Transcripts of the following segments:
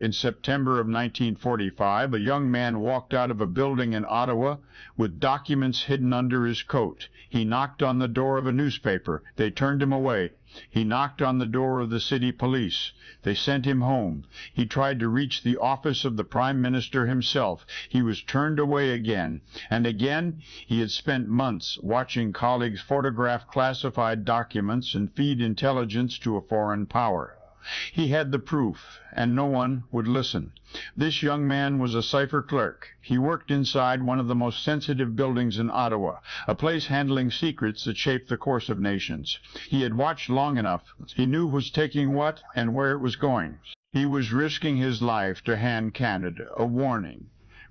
In September of 1945, a young man walked out of a building in Ottawa with documents hidden under his coat. He knocked on the door of a newspaper. They turned him away. He knocked on the door of the city police. They sent him home. He tried to reach the office of the Prime Minister himself. He was turned away again. And again, he had spent months watching colleagues photograph classified documents and feed intelligence to a foreign power. He had the proof, and no one would listen. This young man was a cipher clerk. He worked inside one of the most sensitive buildings in Ottawa, a place handling secrets that shaped the course of nations. He had watched long enough. He knew who was taking what and where it was going. He was risking his life to hand Canada a warning.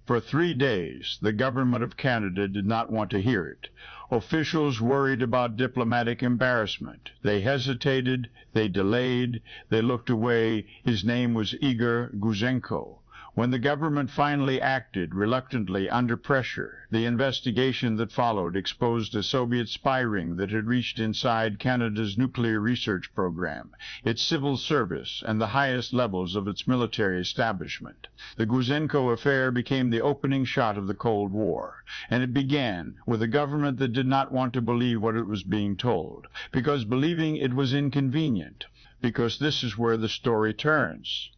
For 3 days, the government of Canada did not want to hear it. Officials worried about diplomatic embarrassment. They hesitated, they delayed, they looked away. His name was Igor Guzenko. When the government finally acted, reluctantly, under pressure, the investigation that followed exposed a Soviet spy ring that had reached inside Canada's nuclear research program, its civil service, and the highest levels of its military establishment. The Guzenko affair became the opening shot of the Cold War, and it began with a government that did not want to believe what it was being told, because believing it was inconvenient, because this is where the story turns.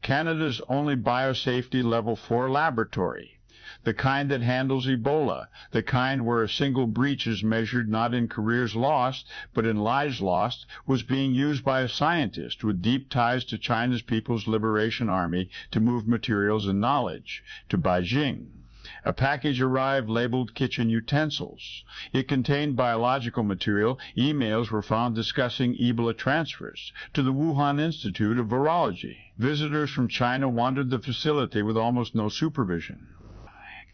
Canada's only biosafety level 4 laboratory, the kind that handles Ebola, the kind where a single breach is measured not in careers lost, but in lives lost, was being used by a scientist with deep ties to China's People's Liberation Army to move materials and knowledge to Beijing. A package arrived labeled kitchen utensils. It contained biological material. Emails were found discussing Ebola transfers to the Wuhan Institute of Virology. Visitors from China wandered the facility with almost no supervision.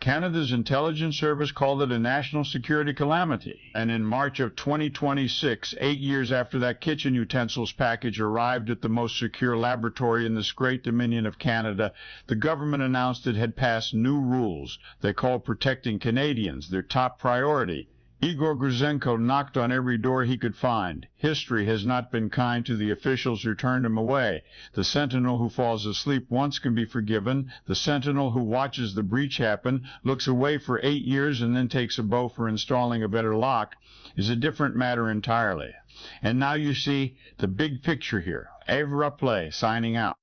Canada's intelligence service called it a national security calamity, and in March of 2026, 8 years after that kitchen utensils package arrived at the most secure laboratory in this great dominion of Canada, the government announced it had passed new rules. They called protecting Canadians their top priority. Igor Guzenko knocked on every door he could find. History has not been kind to the officials who turned him away. The sentinel who falls asleep once can be forgiven. The sentinel who watches the breach happen, looks away for 8 years, and then takes a bow for installing a better lock, is a different matter entirely. And now you see the big picture here. Evra Play signing out.